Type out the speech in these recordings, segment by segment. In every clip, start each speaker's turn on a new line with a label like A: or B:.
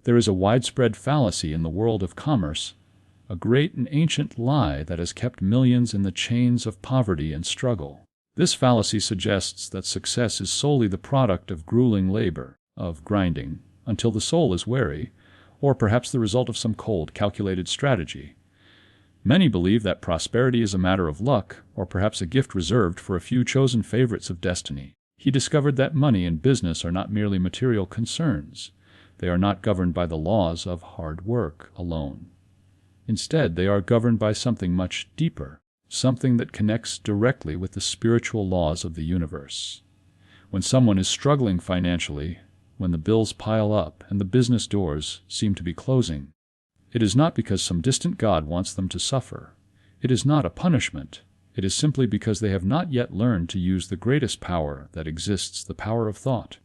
A: There is a widespread fallacy in the world of commerce, a great and ancient lie that has kept millions in the chains of poverty and struggle. This fallacy suggests that success is solely the product of grueling labor, of grinding, until the soul is weary, or perhaps the result of some cold, calculated strategy. Many believe that prosperity is a matter of luck, or perhaps a gift reserved for a few chosen favorites of destiny. He discovered that money and business are not merely material concerns. They are not governed by the laws of hard work alone. Instead, they are governed by something much deeper, something that connects directly with the spiritual laws of the universe. When someone is struggling financially, when the bills pile up and the business doors seem to be closing, it is not because some distant God wants them to suffer. It is not a punishment. It is simply because they have not yet learned to use the greatest power that exists, the power of thought.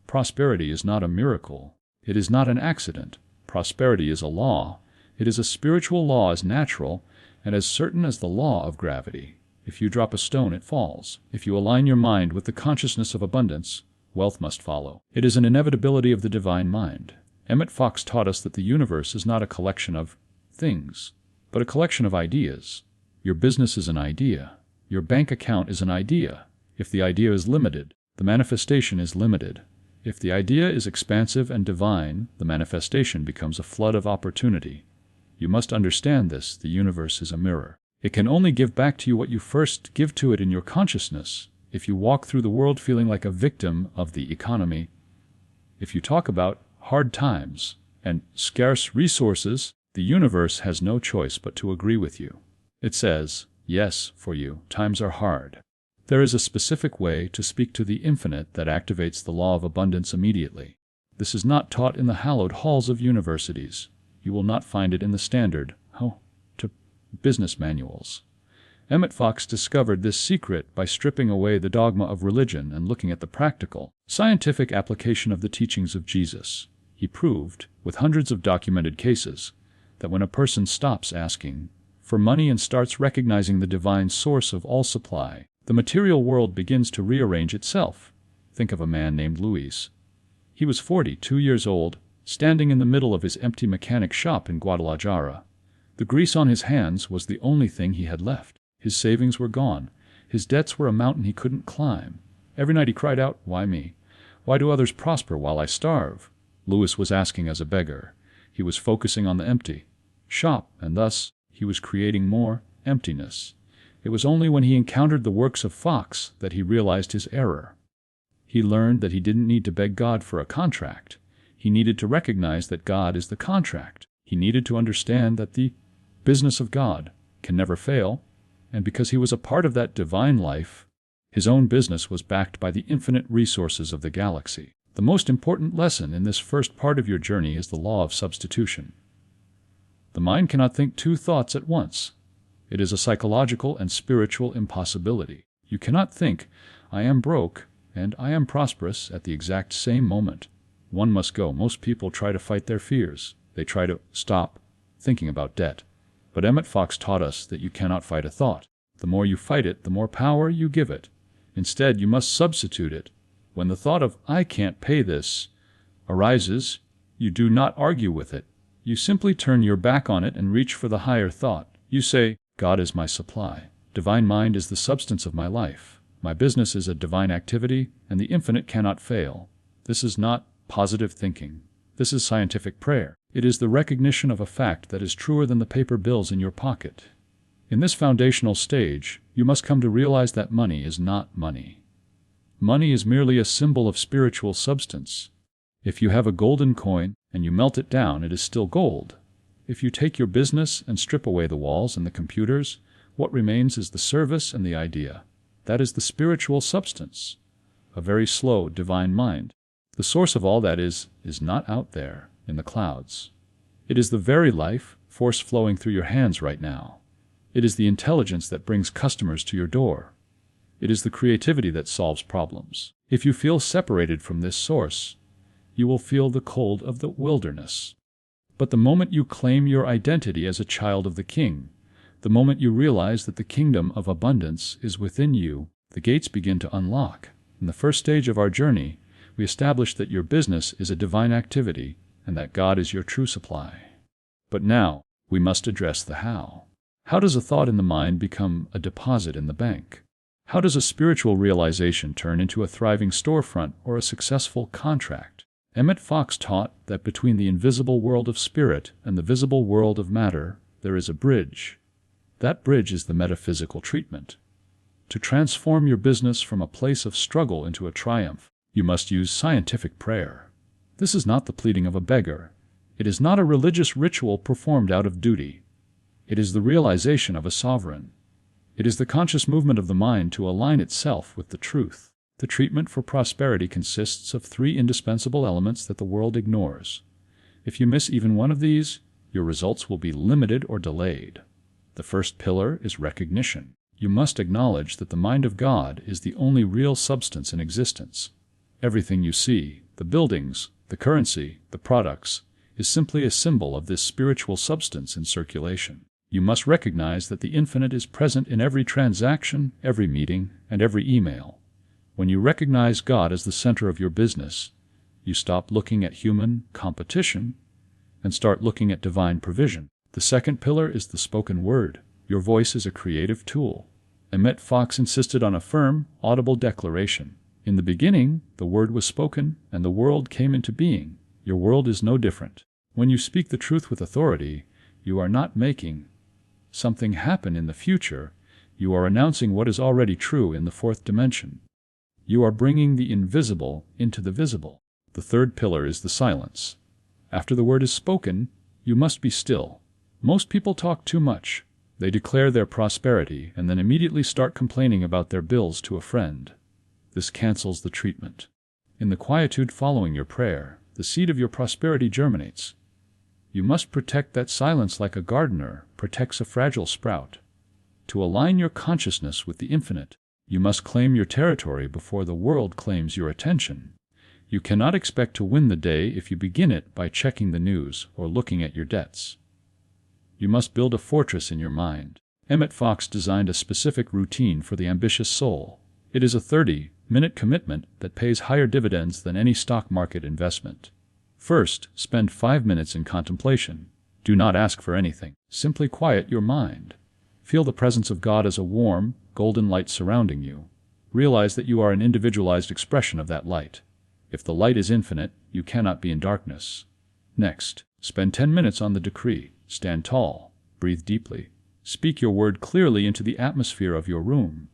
A: Prosperity is not a miracle. It is not an accident. Prosperity is a law. It is a spiritual law as natural and as certain as the law of gravity. If you drop a stone, it falls. If you align your mind with the consciousness of abundance, wealth must follow. It is an inevitability of the divine mind. Emmet Fox taught us that the universe is not a collection of things, but a collection of ideas. Your business is an idea. Your bank account is an idea. If the idea is limited, the manifestation is limited. If the idea is expansive and divine, the manifestation becomes a flood of opportunity. You must understand this. The universe is a mirror. It can only give back to you what you first give to it in your consciousness. If you walk through the world feeling like a victim of the economy, if you talk about hard times and scarce resources, the universe has no choice but to agree with you. It says, yes, for you, times are hard. There is a specific way to speak to the infinite that activates the law of abundance immediately. This is not taught in the hallowed halls of universities. You will not find it in the standard, business manuals. Emmet Fox discovered this secret by stripping away the dogma of religion and looking at the practical, scientific application of the teachings of Jesus. He proved, with hundreds of documented cases, that when a person stops asking for money and starts recognizing the divine source of all supply, the material world begins to rearrange itself. Think of a man named Luis. He was 42 years old, standing in the middle of his empty mechanic shop in Guadalajara. The grease on his hands was the only thing he had left. His savings were gone. His debts were a mountain he couldn't climb. Every night he cried out, "Why me? Why do others prosper while I starve?" Luis was asking as a beggar. He was focusing on the empty shop, and thus he was creating more emptiness. It was only when he encountered the works of Fox that he realized his error. He learned that he didn't need to beg God for a contract. He needed to recognize that God is the contract. He needed to understand that the business of God can never fail, and because he was a part of that divine life, his own business was backed by the infinite resources of the galaxy. The most important lesson in this first part of your journey is the law of substitution. The mind cannot think two thoughts at once. It is a psychological and spiritual impossibility. You cannot think, "I am broke," and "I am prosperous" at the exact same moment. One must go. Most people try to fight their fears. They try to stop thinking about debt. But Emmet Fox taught us that you cannot fight a thought. The more you fight it, the more power you give it. Instead, you must substitute it. When the thought of "I can't pay this" arises, you do not argue with it. You simply turn your back on it and reach for the higher thought. You say, "God is my supply. Divine mind is the substance of my life. My business is a divine activity, and the infinite cannot fail." This is not positive thinking. This is scientific prayer. It is the recognition of a fact that is truer than the paper bills in your pocket. In this foundational stage, you must come to realize that money is not money. Money is merely a symbol of spiritual substance. If you have a golden coin and you melt it down, it is still gold. If you take your business and strip away the walls and the computers, what remains is the service and the idea. That is the spiritual substance, a very slow divine mind. The source of all that is not out there in the clouds. It is the very life force flowing through your hands right now. It is the intelligence that brings customers to your door. It is the creativity that solves problems. If you feel separated from this source, you will feel the cold of the wilderness. But the moment you claim your identity as a child of the King, the moment you realize that the kingdom of abundance is within you, the gates begin to unlock. In the first stage of our journey, we establish that your business is a divine activity, and that God is your true supply. But now, we must address the how. How does a thought in the mind become a deposit in the bank? How does a spiritual realization turn into a thriving storefront or a successful contract? Emmet Fox taught that between the invisible world of spirit and the visible world of matter, there is a bridge. That bridge is the metaphysical treatment. To transform your business from a place of struggle into a triumph, you must use scientific prayer. This is not the pleading of a beggar. It is not a religious ritual performed out of duty. It is the realization of a sovereign. It is the conscious movement of the mind to align itself with the truth. The treatment for prosperity consists of 3 indispensable elements that the world ignores. If you miss even one of these, your results will be limited or delayed. The first pillar is recognition. You must acknowledge that the mind of God is the only real substance in existence. Everything you see, the buildings, the currency, the products, is simply a symbol of this spiritual substance in circulation. You must recognize that the infinite is present in every transaction, every meeting, and every email. When you recognize God as the center of your business, you stop looking at human competition and start looking at divine provision. The second pillar is the spoken word. Your voice is a creative tool. Emmet Fox insisted on a firm, audible declaration. In the beginning, the word was spoken, and the world came into being. Your world is no different. When you speak the truth with authority, you are not making something happen in the future. You are announcing what is already true in the 4th dimension. You are bringing the invisible into the visible. The third pillar is the silence. After the word is spoken, you must be still. Most people talk too much. They declare their prosperity and then immediately start complaining about their bills to a friend. This cancels the treatment. In the quietude following your prayer, the seed of your prosperity germinates. You must protect that silence like a gardener protects a fragile sprout. To align your consciousness with the infinite, you must claim your territory before the world claims your attention. You cannot expect to win the day if you begin it by checking the news or looking at your debts. You must build a fortress in your mind. Emmet Fox designed a specific routine for the ambitious soul. It is a 30-minute commitment that pays higher dividends than any stock market investment. First, spend 5 minutes in contemplation. Do not ask for anything. Simply quiet your mind. Feel the presence of God as a warm, golden light surrounding you. Realize that you are an individualized expression of that light. If the light is infinite, you cannot be in darkness. Next, spend 10 minutes on the decree. Stand tall. Breathe deeply. Speak your word clearly into the atmosphere of your room.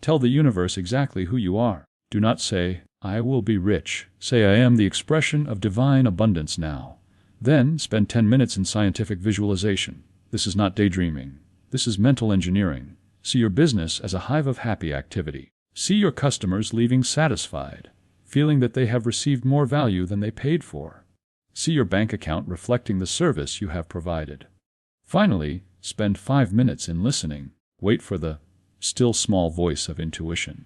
A: Tell the universe exactly who you are. Do not say, "I will be rich." Say, "I am the expression of divine abundance now." Then, spend 10 minutes in scientific visualization. This is not daydreaming. This is mental engineering. See your business as a hive of happy activity. See your customers leaving satisfied, feeling that they have received more value than they paid for. See your bank account reflecting the service you have provided. Finally, spend 5 minutes in listening. Wait for the still small voice of intuition.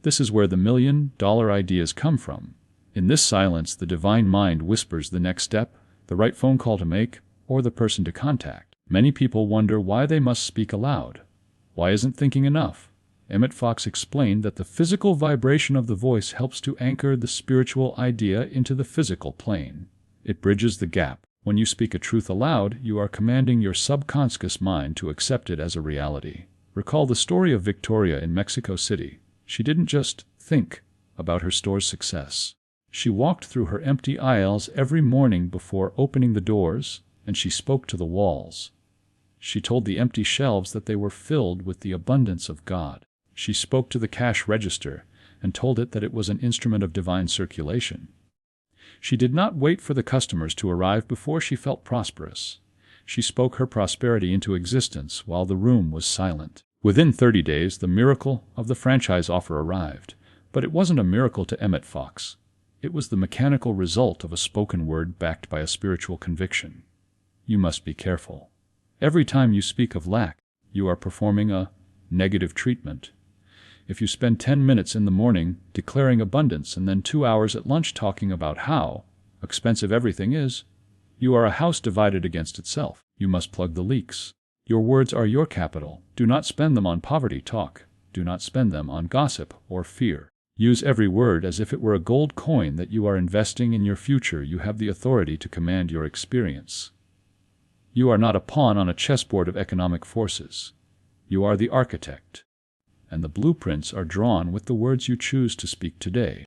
A: This is where the $1,000,000 ideas come from. In this silence, the divine mind whispers the next step, the right phone call to make, or the person to contact. Many people wonder why they must speak aloud. Why isn't thinking enough? Emmet Fox explained that the physical vibration of the voice helps to anchor the spiritual idea into the physical plane. It bridges the gap. When you speak a truth aloud, you are commanding your subconscious mind to accept it as a reality. Recall the story of Victoria in Mexico City. She didn't just think about her store's success. She walked through her empty aisles every morning before opening the doors, and she spoke to the walls. She told the empty shelves that they were filled with the abundance of God. She spoke to the cash register and told it that it was an instrument of divine circulation. She did not wait for the customers to arrive before she felt prosperous. She spoke her prosperity into existence while the room was silent. Within 30 days, the miracle of the franchise offer arrived. But it wasn't a miracle to Emmet Fox. It was the mechanical result of a spoken word backed by a spiritual conviction. You must be careful. Every time you speak of lack, you are performing a negative treatment. If you spend 10 minutes in the morning declaring abundance and then 2 hours at lunch talking about how expensive everything is, you are a house divided against itself. You must plug the leaks. Your words are your capital. Do not spend them on poverty talk. Do not spend them on gossip or fear. Use every word as if it were a gold coin that you are investing in your future. You have the authority to command your experience. You are not a pawn on a chessboard of economic forces. You are the architect, and the blueprints are drawn with the words you choose to speak today.